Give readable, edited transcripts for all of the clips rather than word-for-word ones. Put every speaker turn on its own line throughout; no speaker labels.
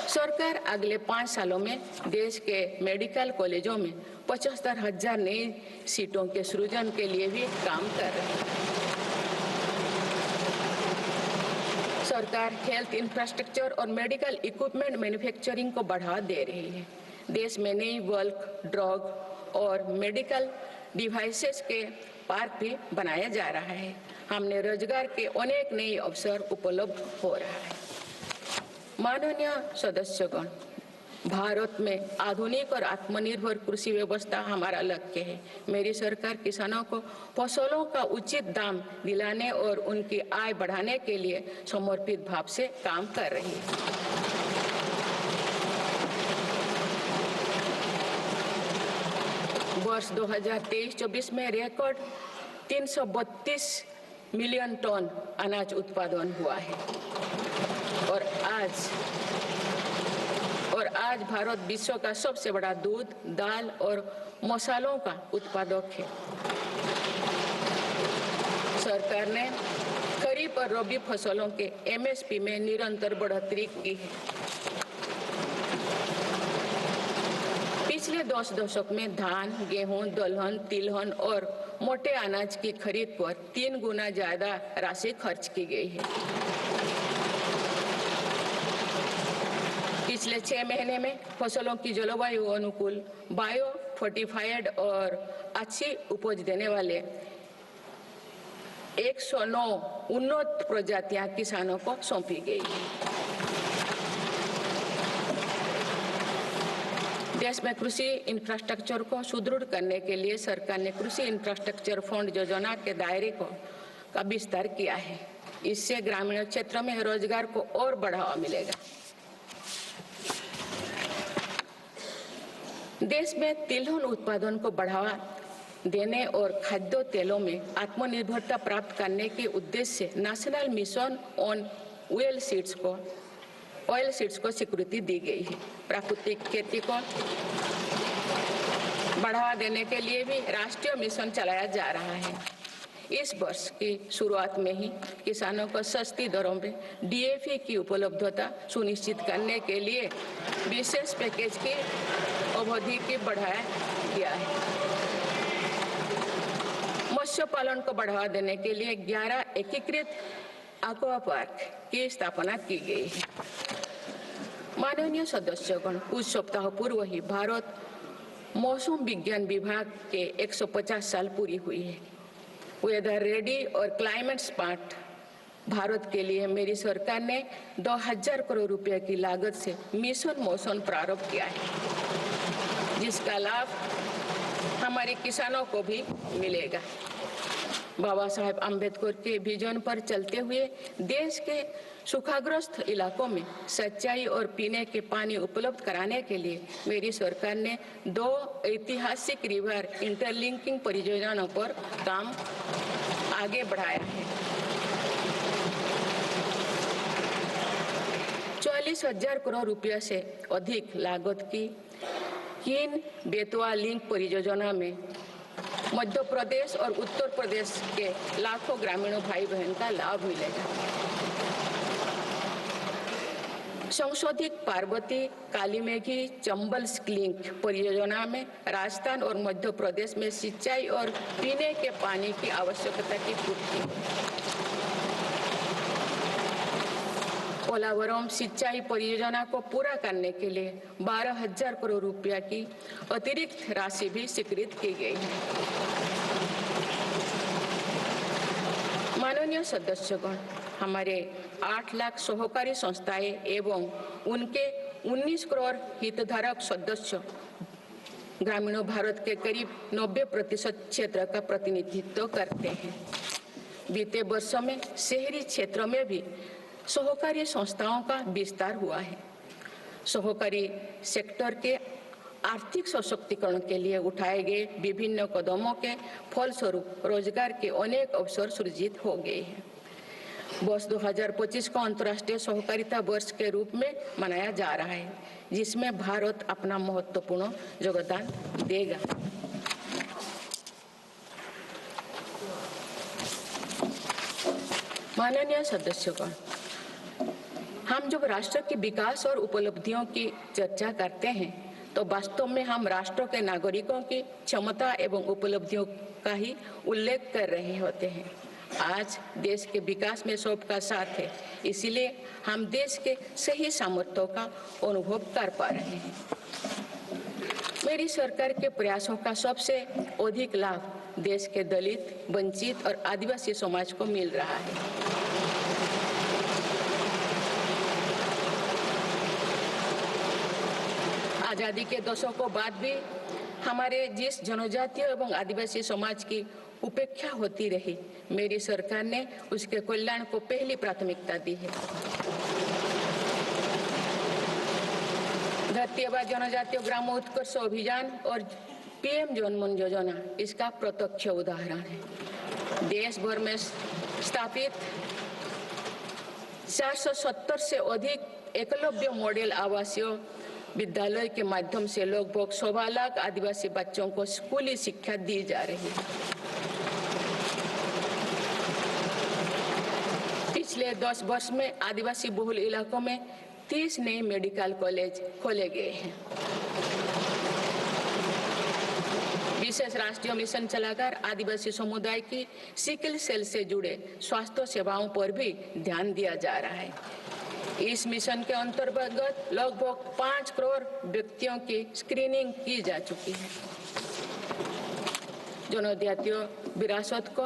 सरकार अगले 5 सालों में देश के मेडिकल कॉलेजों में 75,000 नई सीटों के सृजन के लिए भी काम कर रही है। सरकार हेल्थ इंफ्रास्ट्रक्चर और मेडिकल इक्विपमेंट मैन्युफैक्चरिंग को बढ़ावा दे रही है। देश में नई बल्क, ड्रग और मेडिकल डिवाइसेस के पार्क भी बनाया जा रहा है। हमने रोजगार के अनेक नए अवसर उपलब्ध हो रहा है। माननीय सदस्यगण, भारत में आधुनिक और आत्मनिर्भर कृषि व्यवस्था हमारा लक्ष्य है। मेरी सरकार किसानों को फसलों का उचित दाम दिलाने और उनकी आय बढ़ाने के लिए समर्पित भाव से काम कर रही है। वर्ष 2023-24 में रिकॉर्ड 332 मिलियन टन अनाज उत्पादन हुआ है और आज भारत विश्व का सबसे बड़ा दूध, दाल और मसालों का उत्पादक है। सरकार ने खरीफ और रबी फसलों के एमएसपी में निरंतर बढ़ोतरी की है। पिछले 10 दशक में धान, गेहूं, दलहन, तिलहन और मोटे अनाज की खरीद पर 3 गुना ज्यादा राशि खर्च की गई है। पिछले 6 महीने में फसलों की जलवायु अनुकूल, बायो फोर्टिफाइड और अच्छी उपज देने वाले 109 उन्नत प्रजातियां किसानों को सौंपी गई है। देश में कृषि इंफ्रास्ट्रक्चर को सुदृढ़ करने के लिए सरकार ने कृषि इंफ्रास्ट्रक्चर फंड योजना के दायरे का विस्तार किया है। इससे ग्रामीण क्षेत्रों में रोजगार को और बढ़ावा मिलेगा। देश में तिलहन उत्पादन को बढ़ावा देने और खाद्य तेलों में आत्मनिर्भरता प्राप्त करने के उद्देश्य से national mission on oil seeds को स्वीकृति दी गई है। प्राकृतिक खेती को बढ़ावा देने के लिए भी राष्ट्रीय मिशन चलाया जा रहा है। इस वर्ष की शुरुआत में ही किसानों को सस्ती दरों में डीएपी की उपलब्धता सुनिश्चित करने के लिए विशेष पैकेज की अवधि की बढ़ाया गया है। मत्स्य पालन को बढ़ावा देने के लिए 11 एकीकृत एक्वा पार्क की स्थापना की गई है। माननीय सदस्यगण, कुछ सप्ताह पूर्व ही भारत मौसम विज्ञान विभाग के 150 साल पूरी हुई है। वेदर रेडी और क्लाइमेट स्मार्ट भारत के लिए मेरी सरकार ने 2000 करोड़ रुपए की लागत से मिशन मौसम प्रारंभ किया है, जिसका लाभ हमारे किसानों को भी मिलेगा। बाबा साहेब अम्बेडकर के विजन पर चलते हुए देश के सूखाग्रस्त इलाकों में सिंचाई और पीने के पानी उपलब्ध कराने के लिए मेरी सरकार ने 2 ऐतिहासिक रिवर इंटरलिंकिंग परियोजनाओं पर काम आगे बढ़ाया है। 44,000 करोड़ रुपये से अधिक लागत की किन बेतवा लिंक परियोजना में मध्य प्रदेश और उत्तर प्रदेश के लाखों ग्रामीणों भाई बहन का लाभ मिलेगा। संशोधित पार्वती कालीमेघी चंबल लिंक परियोजना में राजस्थान और मध्य प्रदेश में सिंचाई और पीने के पानी की आवश्यकता की पूर्ति। पोलावरम सिंचाई परियोजना को पूरा करने के लिए 12,000 करोड़ रुपया की अतिरिक्त राशि भी स्वीकृत की गई है। माननीय सदस्यगण, हमारे 8 लाख सहकारी संस्थाएं एवं उनके 19 करोड़ हितधारक सदस्य ग्रामीण भारत के करीब 90% क्षेत्र का प्रतिनिधित्व करते हैं। बीते वर्षों में शहरी क्षेत्रों में भी सहकारी संस्थाओं का विस्तार हुआ है। सहकारी सेक्टर के आर्थिक सशक्तिकरण के लिए उठाए गए विभिन्न कदमों के फलस्वरूप रोजगार के अनेक अवसर सृजित हो गए हैं। वर्ष 2025 को अंतर्राष्ट्रीय सहकारिता वर्ष के रूप में मनाया जा रहा है, जिसमें भारत अपना महत्वपूर्ण योगदान देगा। माननीय सदस्यगण, हम जब राष्ट्र के विकास और उपलब्धियों की चर्चा करते हैं तो वास्तव में हम राष्ट्र के नागरिकों की क्षमता एवं उपलब्धियों का ही उल्लेख कर रहे होते हैं। आज देश के विकास में सबका साथ है, इसीलिए हम देश के सही सामर्थ्यों का अनुभव कर पा रहे हैं। मेरी सरकार के प्रयासों का सबसे अधिक लाभ देश के दलित, वंचित और आदिवासी समाज को मिल रहा है। आजादी के दशकों बाद भी हमारे जिस जनजातीय एवं आदिवासी समाज की उपेक्षा होती रही, मेरी सरकार ने उसके कल्याण को पहली प्राथमिकता दी है। धरती आबा जनजातीय ग्राम उत्कर्ष अभियान और पीएम जनमन योजना इसका प्रत्यक्ष उदाहरण है। देश भर में स्थापित 470 से अधिक एकलव्य मॉडल आवासीय विद्यालय के माध्यम से लगभग 1.25 लाख आदिवासी बच्चों को स्कूली शिक्षा दी जा रही है। पिछले 10 वर्ष में आदिवासी बहुल इलाकों में 30 नए मेडिकल कॉलेज खोले गए हैं। विशेष राष्ट्रीय मिशन चलाकर आदिवासी समुदाय की सिकल सेल से जुड़े स्वास्थ्य सेवाओं पर भी ध्यान दिया जा रहा है। इस मिशन के अंतर्गत लगभग 5 करोड़ व्यक्तियों की स्क्रीनिंग की जा चुकी है। जनजातीय विरासत को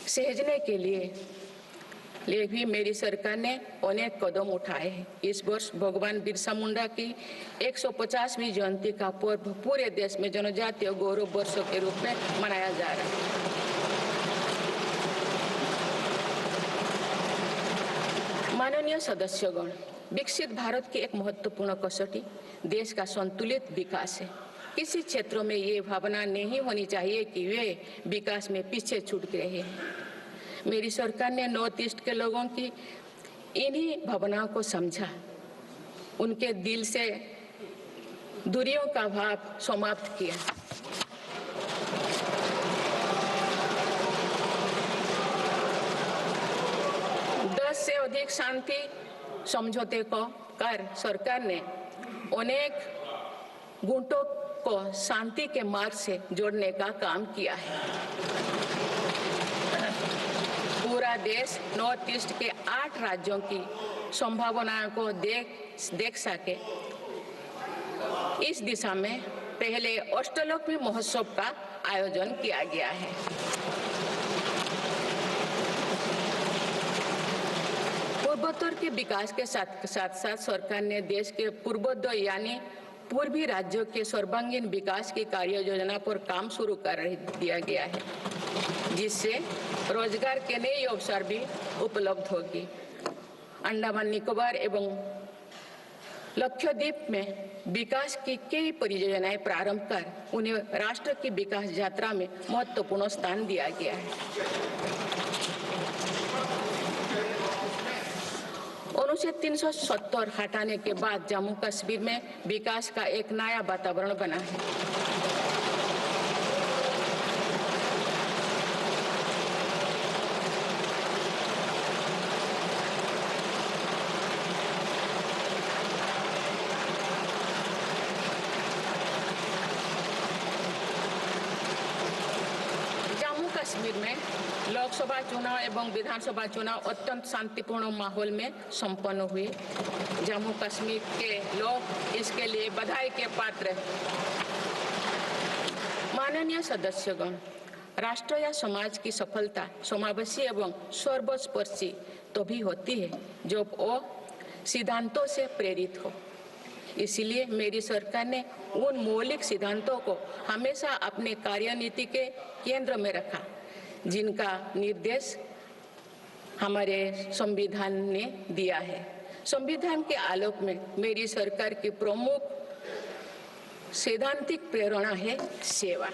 सहेजने के लिए भी मेरी सरकार ने अनेक कदम उठाए हैं। इस वर्ष भगवान बिरसा मुंडा की 150वीं जयंती का पर्व पूरे देश में जनजातीय गौरव वर्ष के रूप में मनाया जा रहा है। माननीय सदस्यगण, विकसित भारत की एक महत्वपूर्ण कसौटी देश का संतुलित विकास है। किसी क्षेत्रों में ये भावना नहीं होनी चाहिए कि वे विकास में पीछे छूट गए हैं। मेरी सरकार ने नॉर्थ ईस्ट के लोगों की इन्हीं भावनाओं को समझा, उनके दिल से दूरियों का भाव समाप्त किया। से अधिक शांति समझौते को कर सरकार ने अनेक गुटों को शांति के मार्ग से जोड़ने का काम किया है। पूरा देश नॉर्थ ईस्ट के 8 राज्यों की संभावनाओं को देख सके, इस दिशा में पहले अष्टलोक महोत्सव का आयोजन किया गया है। पूर्वोत्तर के विकास के साथ साथ सरकार ने देश के पूर्वोत्तर यानी पूर्वी राज्यों के सर्वांगीण विकास की कार्य योजना पर काम शुरू कर दिया गया है, जिससे रोजगार के नए अवसर भी उपलब्ध होगी। अंडमान निकोबार एवं लक्षद्वीप में विकास की कई परियोजनाएं प्रारंभ कर उन्हें राष्ट्र की विकास यात्रा में महत्वपूर्ण स्थान दिया गया है। अनुच्छेद 370 हटाने के बाद जम्मू कश्मीर में विकास का एक नया वातावरण बना है। जम्मू कश्मीर में लोकसभा चुनाव एवं विधानसभा चुनाव अत्यंत शांतिपूर्ण माहौल में संपन्न हुए। जम्मू कश्मीर के लोग इसके लिए बधाई के पात्र हैं। माननीय सदस्यगण, राष्ट्र या समाज की सफलता समावेशी एवं सर्वस्पर्शी तभी होती है जब वो सिद्धांतों से प्रेरित हो। इसलिए मेरी सरकार ने उन मौलिक सिद्धांतों को हमेशा अपने कार्यनीति के केंद्र में रखा, जिनका निर्देश हमारे संविधान ने दिया है। संविधान के आलोक में मेरी सरकार की प्रमुख सैद्धांतिक प्रेरणा है सेवा।